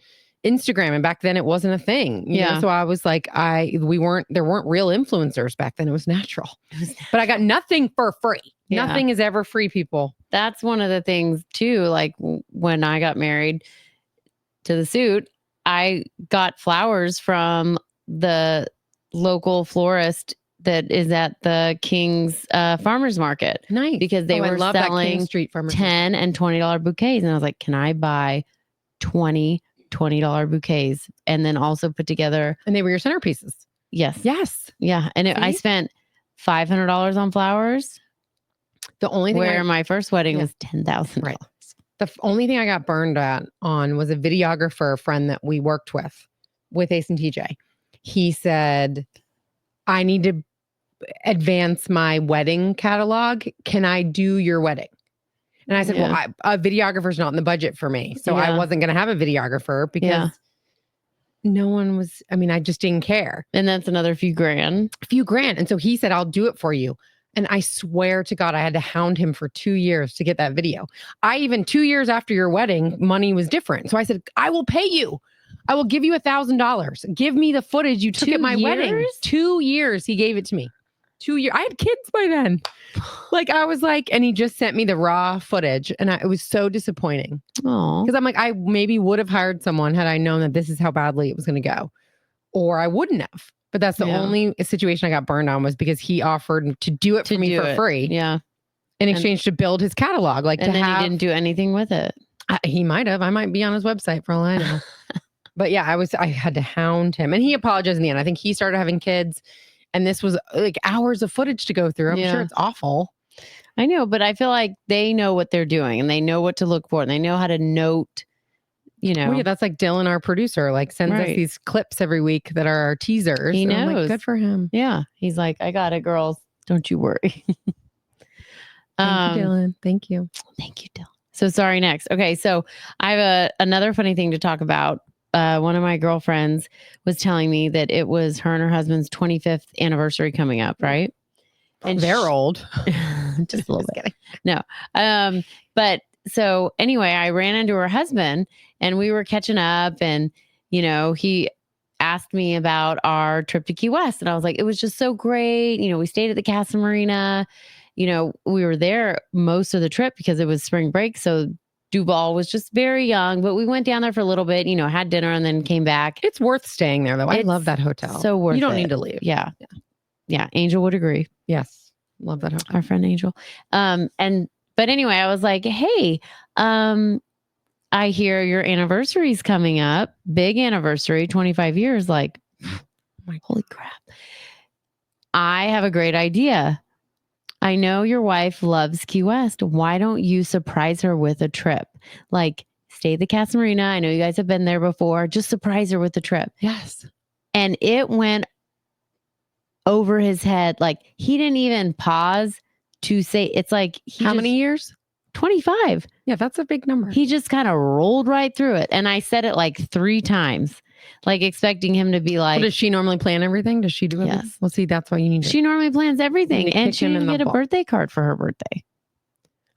Instagram. And back then it wasn't a thing. You know? So I was like, there weren't real influencers back then. It was natural. But I got nothing for free. Yeah. Nothing is ever free, people. That's one of the things too. Like when I got married to the suit, I got flowers from the local florist that is at the King's farmers market. Nice. Because they were selling Street farmers $10 and $20 bouquets. And I was like, can I buy 20 $20 bouquets and then also put together. And they were your centerpieces. Yes. Yes. Yeah. And I spent $500 on flowers. The only thing my first wedding was $10,000. Right. The only thing I got burned on was a videographer friend that we worked with Ace and TJ. He said, I need to advance my wedding catalog. Can I do your wedding? And I said, well, a videographer's not in the budget for me. So I wasn't going to have a videographer because no one was, I just didn't care. And that's another few grand. And so he said, I'll do it for you. And I swear to God, I had to hound him for 2 years to get that video. 2 years after your wedding, money was different. So I said, I will pay you. I will give you $1,000. Give me the footage you took at my wedding. 2 years he gave it to me. 2 years. I had kids by then. I was like, and he just sent me the raw footage. And it was so disappointing. Because I'm like, I maybe would have hired someone had I known that this is how badly it was going to go. Or I wouldn't have. But that's the only situation I got burned on was because he offered to do it for me for free. Yeah. In exchange to build his catalog. He didn't do anything with it. He might have. I might be on his website for all I know. But yeah, I had to hound him. And he apologized in the end. I think he started having kids. And this was like hours of footage to go through. I'm sure it's awful. I know, but I feel like they know what they're doing and they know what to look for and they know how to note, Oh, yeah, that's like Dylan, our producer, sends us these clips every week that are our teasers. He knows. I'm like, good for him. Yeah. He's like, I got it, girls. Don't you worry. Thank you, Dylan. Thank you. Thank you, Dylan. So sorry, next. Okay. So I have another funny thing to talk about. One of my girlfriends was telling me that it was her and her husband's 25th anniversary coming up, right? And they're old. Just a little bit. No. But so anyway, I ran into her husband and we were catching up and, he asked me about our trip to Key West. And I was like, it was just so great. We stayed at the Casa Marina. We were there most of the trip because it was spring break. So Duval was just very young, but we went down there for a little bit, had dinner and then came back. It's worth staying there though. I love that hotel. So worth it. You don't need to leave. Yeah. Angel would agree. Yes. Love that hotel. Our friend Angel. But anyway, I was like, hey, I hear your anniversary's coming up. Big anniversary, 25 years. Like, holy crap. I have a great idea. I know your wife loves Key West. Why don't you surprise her with a trip? Stay at the Casa Marina. I know you guys have been there before. Just surprise her with a trip. Yes. And it went over his head. He didn't even pause to say, it's like, how many years? 25. Yeah, that's a big number. He just kind of rolled right through it. And I said it 3 times. Like expecting him to be like. Well, does she normally plan everything? Does she do everything? Yes. Well, see, that's why you need. She normally plans everything, and she didn't get a birthday card for her birthday.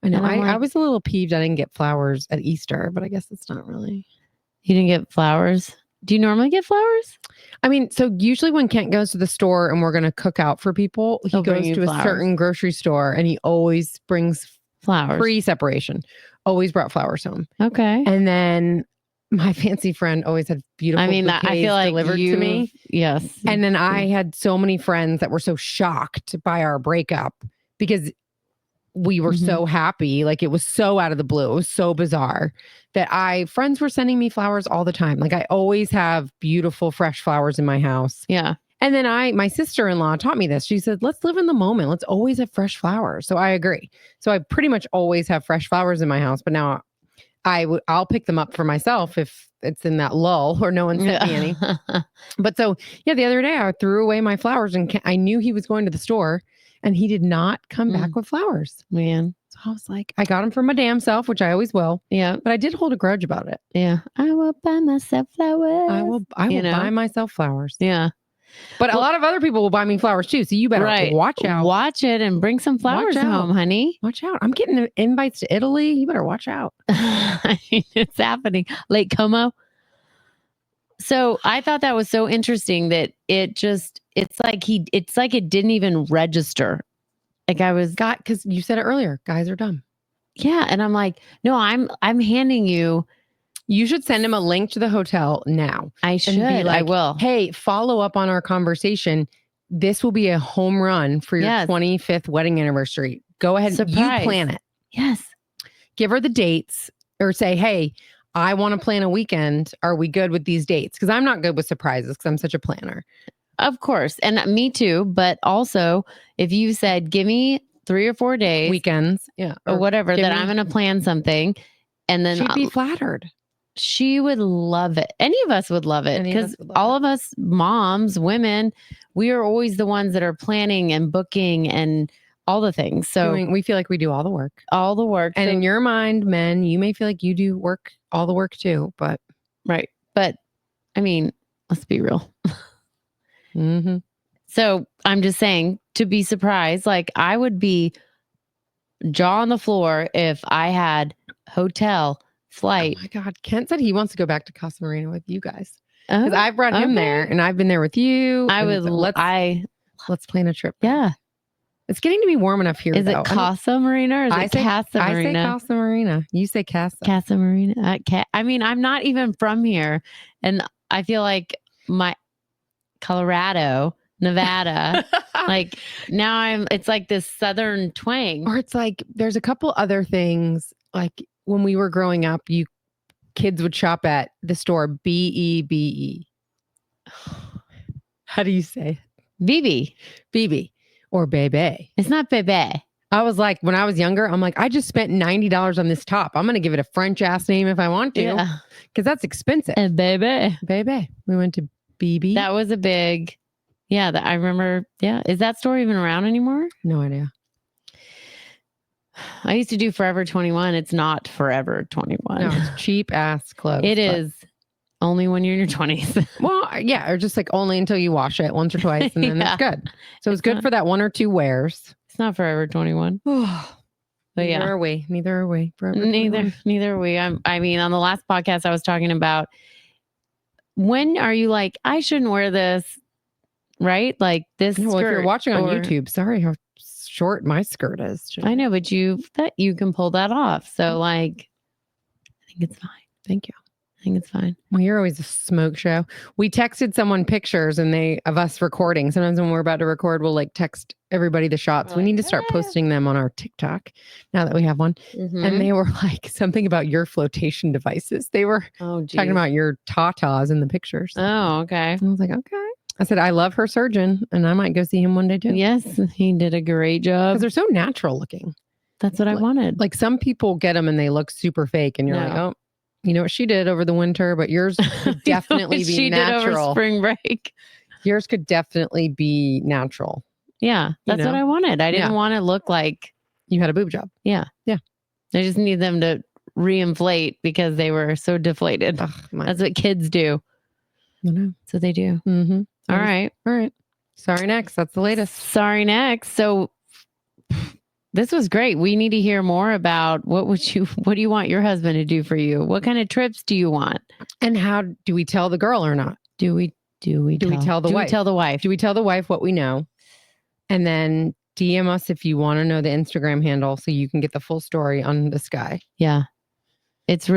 I know. I was a little peeved. I didn't get flowers at Easter, but I guess it's not really. You didn't get flowers? Do you normally get flowers? I mean, so usually when Kent goes to the store and we're going to cook out for people, he goes to a certain grocery store and he always brings flowers. Pre-separation. Always brought flowers home. Okay. And then my fancy friend always had beautiful bouquets I feel like delivered to me. Yes. And then I had so many friends that were so shocked by our breakup because we were so happy. Like it was so out of the blue. It was so bizarre that friends were sending me flowers all the time. Like I always have beautiful, fresh flowers in my house. Yeah. And then my sister-in-law taught me this. She said, let's live in the moment. Let's always have fresh flowers. So I agree. So I pretty much always have fresh flowers in my house, but now I'll pick them up for myself if it's in that lull or no one sent me any. But so, yeah, the other day I threw away my flowers and I knew he was going to the store and he did not come back with flowers. Man. So I was like, I got them for my damn self, which I always will. Yeah. But I did hold a grudge about it. Yeah. I will buy myself flowers. I will buy myself flowers. Yeah. But a lot of other people will buy me flowers too. So you better watch out. Watch it and bring some flowers home, honey. Watch out. I'm getting invites to Italy. You better watch out. It's happening. Lake Como. So I thought that was so interesting that it's like it didn't even register. Like because you said it earlier, guys are dumb. Yeah. And I'm like, no, I'm handing you. You should send him a link to the hotel now. I should. I will. Hey, follow up on our conversation. This will be a home run for your 25th wedding anniversary. Go ahead. Surprise. You plan it. Yes. Give her the dates or say, hey, I want to plan a weekend. Are we good with these dates? Because I'm not good with surprises because I'm such a planner. Of course. And me too. But also, if you said, give me 3 or 4 days. Weekends. Yeah. Or whatever, that I'm going to plan something. And then she'd be flattered. She would love it. Any of us would love it because all of us moms, women, we are always the ones that are planning and booking and all the things. So we feel like we do all the work. All the work. And in your mind, men, you may feel like you do all the work too, but. Right. But I mean, let's be real. So I'm just saying, to be surprised, like I would be jaw on the floor if I had hotel, flight. Oh my God. Kent said he wants to go back to Casa Marina with you guys. Because I brought him there and I've been there with you. Let's plan a trip. Yeah. It's getting to be warm enough here. Is it Casa Marina or is it Casa Marina? I say Casa Marina. You say Casa. Casa Marina. I mean, I'm not even from here. And I feel like my Colorado, Nevada, like now it's like this Southern twang. Or it's like, there's a couple other things like, when we were growing up, kids would shop at the store Bebe. How do you say it? Bebe or Bébé. It's not Bébé. I was like, when I was younger, I'm like, I just spent $90 on this top. I'm going to give it a French ass name if I want to. Because that's expensive. And Bébé. We went to Bebe. That was a big, I remember. Yeah. Is that store even around anymore? No idea. I used to do Forever 21. It's not Forever 21. No, it's cheap ass clothes. It is only when you're in your 20s. Well, yeah, or just like only until you wash it once or twice and then it's good. So it's good for that 1 or 2 wears. It's not Forever 21. But Neither are we. Forever Neither are we. I mean, on the last podcast I was talking about, when are you like, I shouldn't wear this, right? Like this skirt. Well, if you're watching on YouTube, sorry how short my skirt is. I know, but you can pull that off. So like, I think it's fine. Thank you. I think it's fine. Well, you're always a smoke show. We texted someone pictures of us recording. Sometimes when we're about to record, we'll like text everybody the shots. We need to start posting them on our TikTok now that we have one. And they were like something about your flotation devices. They were talking about your tatas in the pictures. Oh, okay. And I was like, okay. I said, I love her surgeon and I might go see him one day too. Yes, he did a great job. Because they're so natural looking. That's what I wanted. Like some people get them and they look super fake and you're like, oh, you know what she did over the winter, but yours could definitely be she natural. Did over spring break. Yours could definitely be natural. Yeah, that's what I wanted. I didn't want to look like you had a boob job. Yeah. Yeah. I just need them to reinflate because they were so deflated. That's what kids do. I know. So they do. Mm-hmm. All right. Sorry Next. That's the latest. Sorry Next. So this was great. We need to hear more about what do you want your husband to do for you? What kind of trips do you want? And how do we tell the girl or not? Do we tell the wife? Do we tell the wife what we know? And then DM us if you want to know the Instagram handle so you can get the full story on this guy. Yeah. It's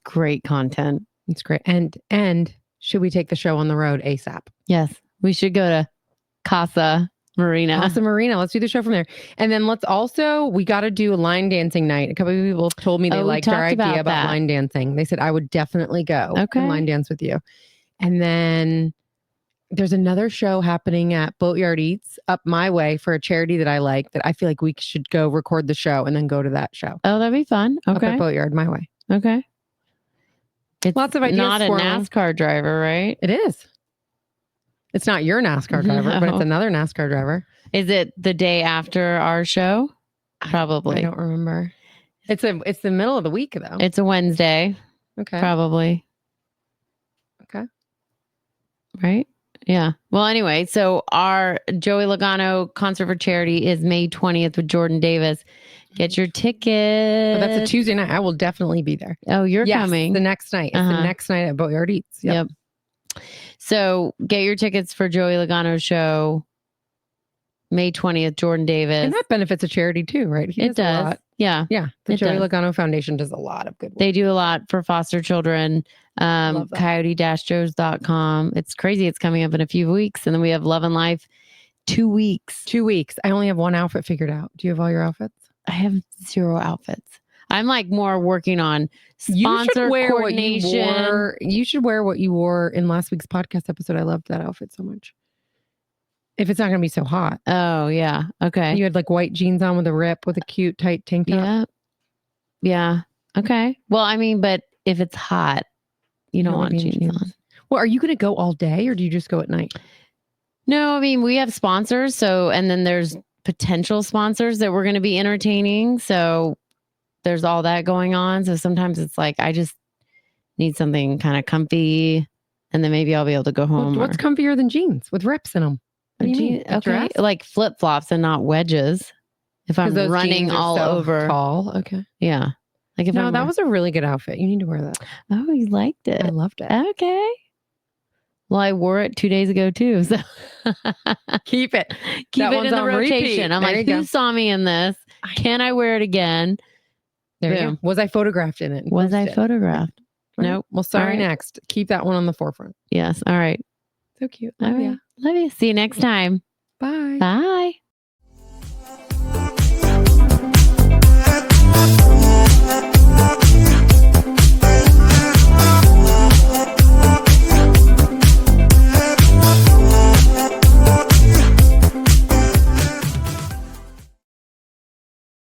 great content. It's great. And should we take the show on the road ASAP? Yes. We should go to Casa Marina. Let's do the show from there. And then we got to do a line dancing night. A couple of people told me they liked our idea about line dancing. They said, I would definitely go and line dance with you. And then there's another show happening at Boatyard Eats up my way for a charity that I like, that I feel like we should go record the show and then go to that show. Oh, that'd be fun. Okay. Up at Boatyard my way. Okay. It's lots of ideas. Not a NASCAR driver, right? It is. It's not your NASCAR driver, but it's another NASCAR driver. Is it the day after our show? Probably. I don't remember. It's the middle of the week though. It's a Wednesday. Okay. Probably. Okay. Right? Yeah. Well, anyway, so our Joey Logano concert for charity is May 20th with Jordan Davis. Get your ticket. Oh, that's a Tuesday night. I will definitely be there. Oh, you're coming. The next night. It's the next night at Boatyard Eats. Yep. So get your tickets for Joey Logano's show May 20th, Jordan Davis. And that benefits a charity too, right? It does. A lot. Yeah. Yeah. The Joey Logano Foundation does a lot of good work. They do a lot for foster children. Coyote-joes.com. It's crazy. It's coming up in a few weeks. And then we have Love and Life 2 weeks. 2 weeks. I only have one outfit figured out. Do you have all your outfits? I have 0 outfits. I'm like more working on sponsor coordination. You should wear what you wore in last week's podcast episode. I loved that outfit so much. If it's not going to be so hot. Oh, yeah. Okay. You had like white jeans on with a rip with a cute tight tank top. Yeah. Yeah. Okay. Well, I mean, but if it's hot, you don't want jeans on. Well, are you going to go all day or do you just go at night? No, I mean, we have sponsors. And then there's potential sponsors that we're going to be entertaining. So there's all that going on. So sometimes it's like, I just need something kind of comfy and then maybe I'll be able to go home. What's comfier than jeans with rips in them? What do you mean? Okay. Dress? Like flip-flops and not wedges. If I'm running all over. Tall. Okay. Yeah. Like if that was a really good outfit. You need to wear that. Oh, you liked it. I loved it. Okay. Well, I wore it 2 days ago too. So keep it. Keep it in the rotation. Repeat. I'm like, who saw me in this? Can I wear it again? There you go. Was I photographed in it? Was I photographed? Right. Nope. Well, sorry, Next. Keep that one on the forefront. Yes. All right. So cute. Love you. See you next time. Bye. Bye.